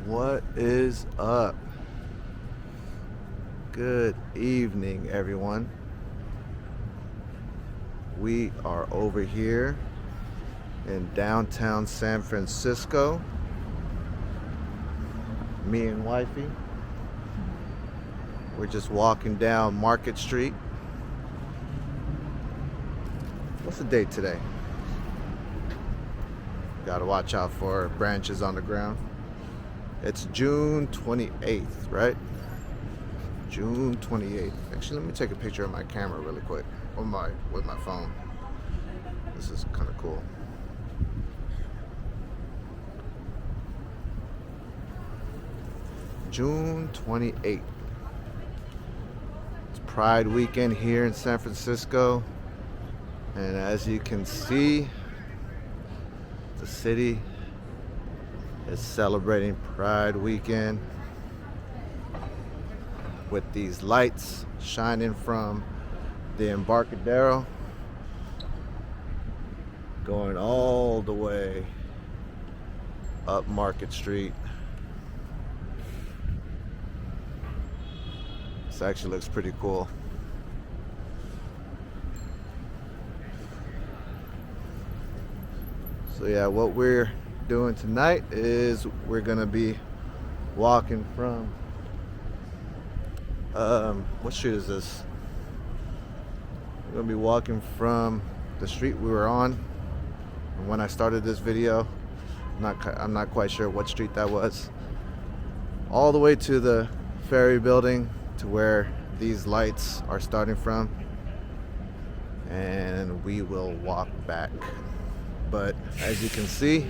What is up? Good evening, everyone. We are over here in downtown San Francisco. Me and wifey. We're just walking down Market Street. What's the date today? Gotta watch out for branches on the ground. It's June 28th, right? June 28th. Actually, let me take a picture of my camera really quick. With my phone. This is kind of cool. June 28th. It's Pride weekend here in San Francisco. And as you can see, the city is celebrating Pride weekend with these lights shining from the Embarcadero going all the way up Market Street. This actually looks pretty cool. So yeah, what we're doing tonight is we're gonna be walking from what street is this? We're gonna be walking from the street we were on when I started this video. I'm not quite sure what street that was. All the way to the Ferry Building, to where these lights are starting from, and we will walk back. But as you can see,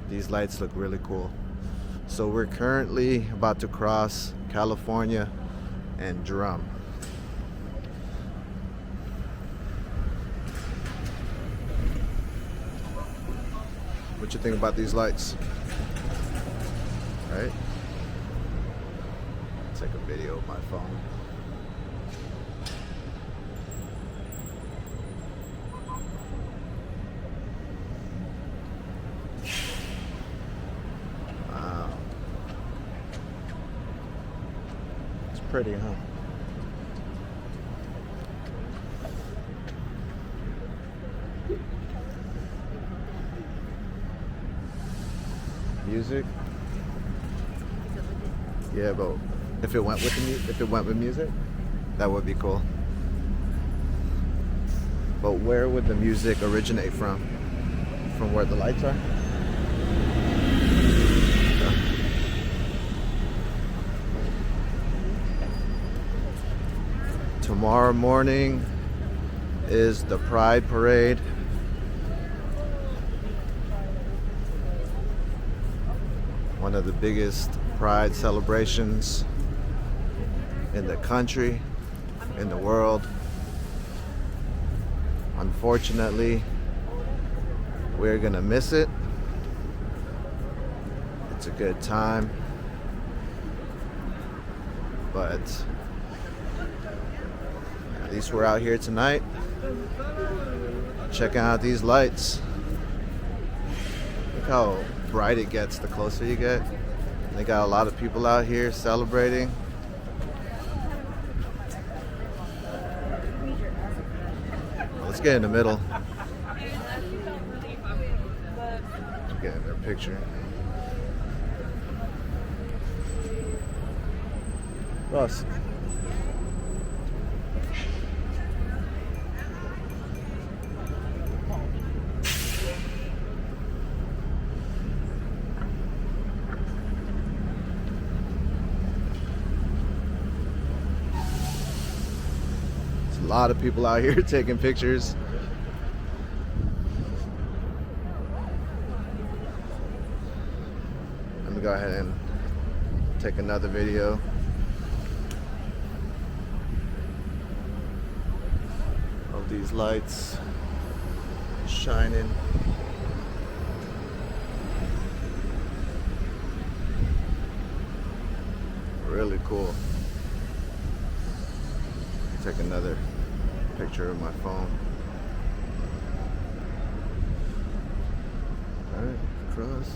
these lights look really cool. So we're currently about to cross California and Drum. What you think about these lights? Right? Take a video of my phone. Wow. It's pretty, huh? Music? Yeah, but if it went with music, that would be cool. But where would the music originate from? From where the lights are? Tomorrow morning is the Pride Parade. One of the biggest Pride celebrations in the country, in the world. Unfortunately, we're gonna miss it. It's a good time, but at least we're out here tonight checking out these lights. Look how bright it gets the closer you get. They got a lot of people out here celebrating. Let's get in the middle. Get in their picture. Ross. A lot of people out here taking pictures. Let me go ahead and take another video. Of these lights shining. Really cool. Take another picture of my phone. Alright, cross.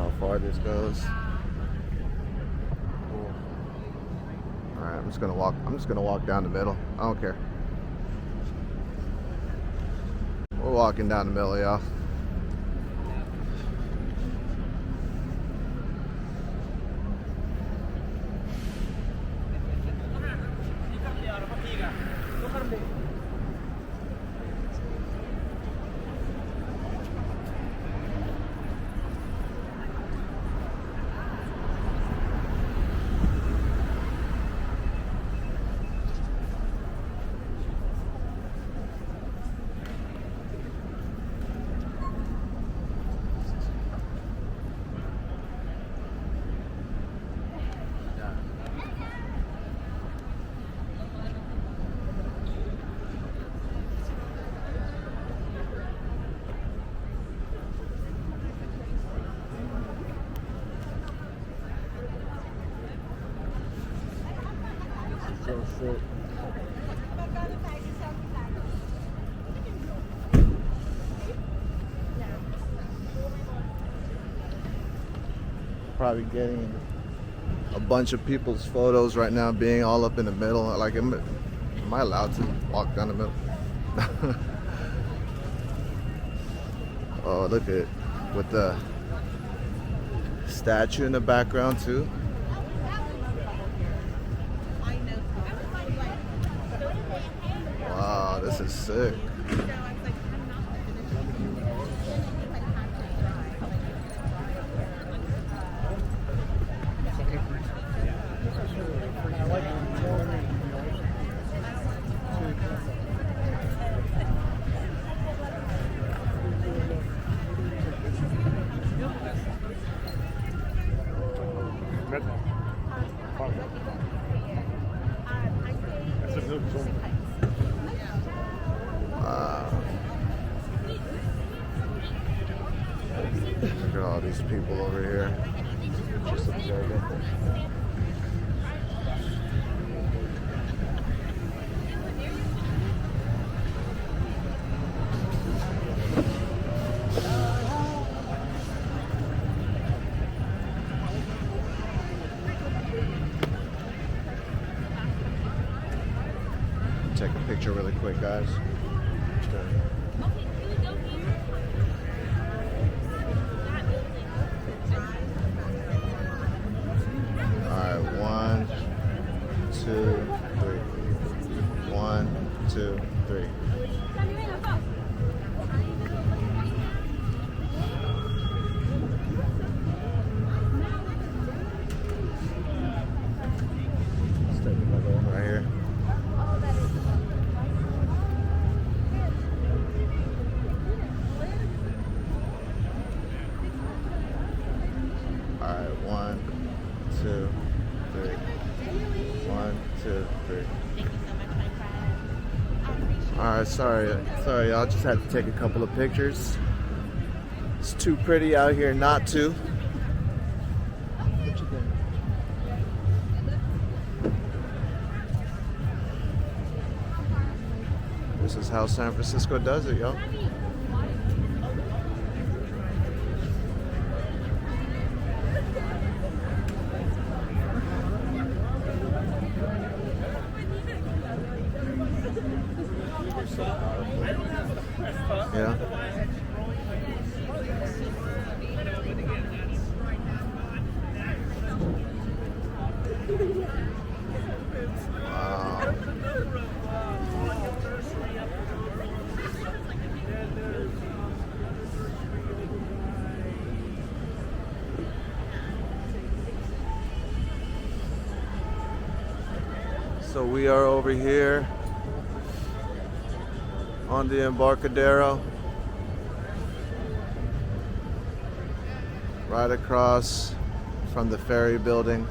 how far this goes. Alright, I'm just gonna walk down the middle. I don't care. We're walking down the middle, y'all. Probably getting a bunch of people's photos right now, being all up in the middle. Like, am I allowed to walk down the middle? Oh, look at it with the statue in the background too. Wow, this is sick. Look at all these people over here just observing. Take a picture really quick, guys. Alright, 1, 2, 3. 1, 2, 3. Let's take another one right here. Alright, 1, 2, 3. 1, 2, 3. Alright, sorry, y'all. Just had to take a couple of pictures. It's too pretty out here not to. What you think? This is how San Francisco does it, y'all. Yeah. Wow. So we are over here on the Embarcadero, right across from the Ferry Building.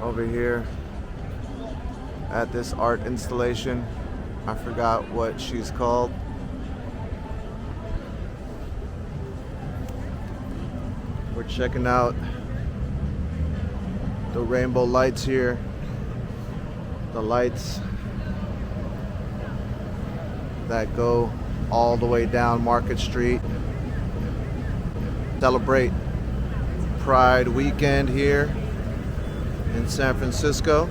Over here at this art installation. I forgot what she's called. We're checking out the rainbow lights here. The lights that go all the way down Market Street. celebrate Pride weekend here in San Francisco.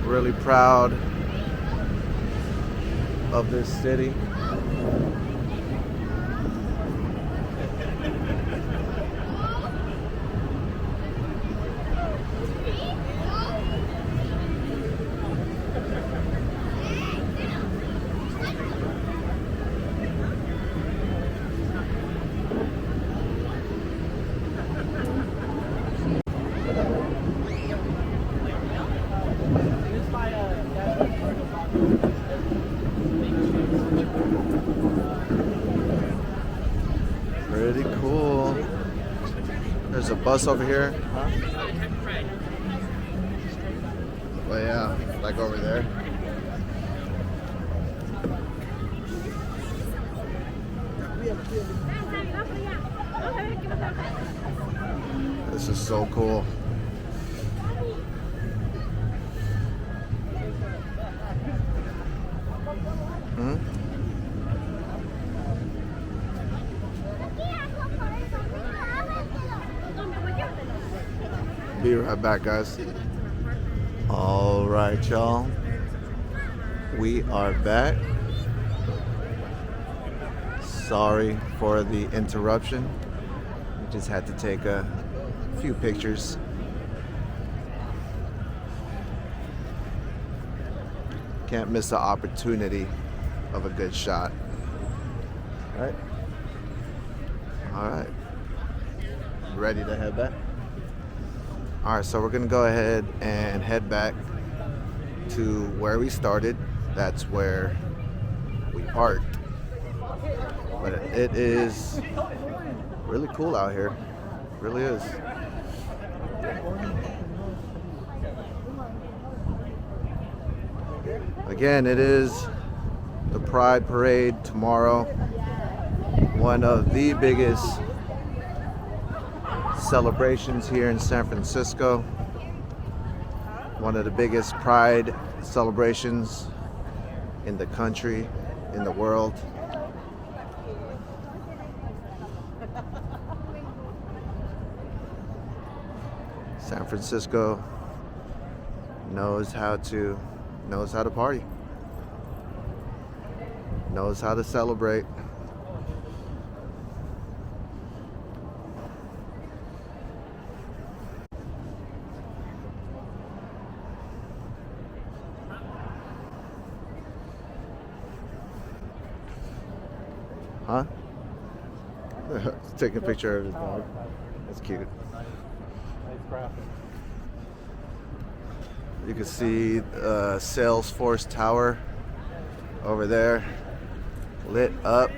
Really proud of this city. Pretty cool. There's a bus over here. Huh? Well, yeah, like over there. This is so cool. Be right back, guys. All right, y'all. We are back. Sorry for the interruption. We just had to take a few pictures. Can't miss the opportunity of a good shot. All right. All right. Ready to head back? All right, so we're gonna go ahead and head back to where we started. That's where we parked. But it is really cool out here. It really is. Again, it is the Pride Parade tomorrow. One of the biggest celebrations here in San Francisco. One of the biggest Pride celebrations in the country, in the world. San Francisco knows how to party, knows how to celebrate. Huh? Taking a picture of his dog. That's cute. You can see Salesforce Tower over there, lit up.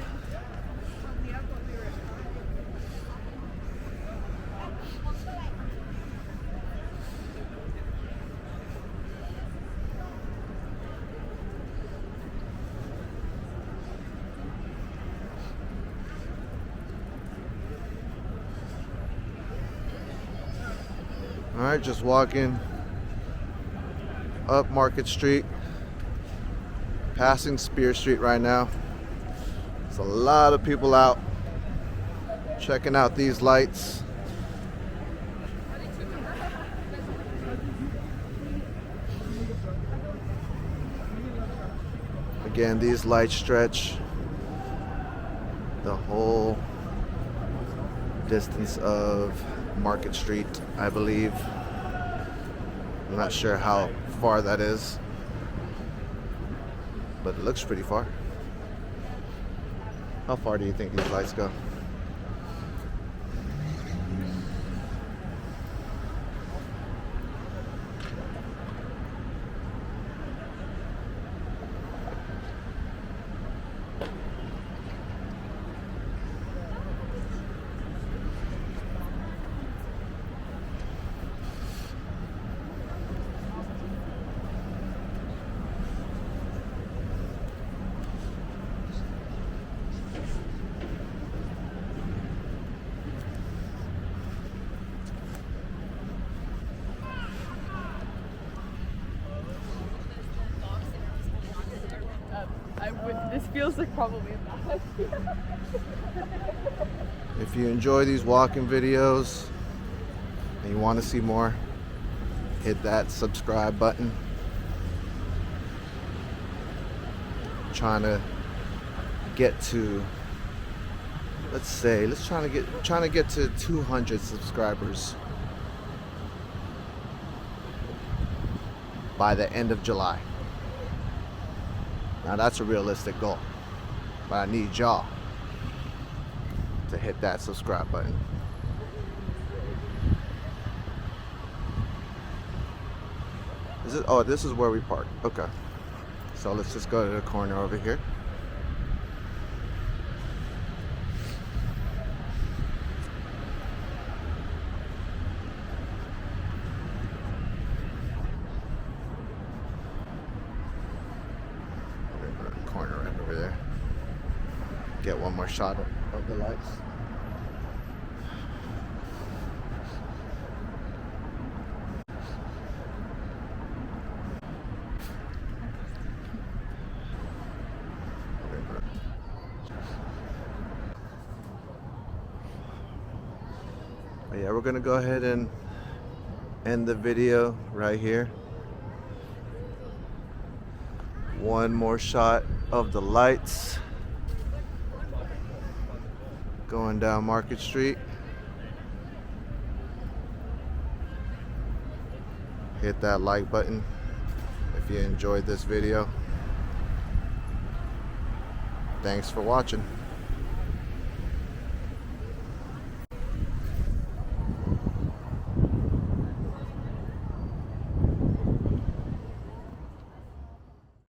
All right, just walking up Market Street, passing Spear Street right now. There's a lot of people out checking out these lights. Again, these lights stretch the whole distance of Market Street, I believe. I'm not sure how far that is, but it looks pretty far. How far do you think these lights go? feels like probably a bad idea. If you enjoy these walking videos and you want to see more, hit that subscribe button. Trying to get to, trying to get to 200 subscribers by the end of July. Now that's a realistic goal, but I need y'all to hit that subscribe button. This is where we park. Okay, so let's just go to the corner over here. Corner right over there. Get one more shot of the lights. But yeah, we're gonna go ahead and end the video right here. One more shot of the lights going down Market Street. Hit that like button if you enjoyed this video. Thanks for watching.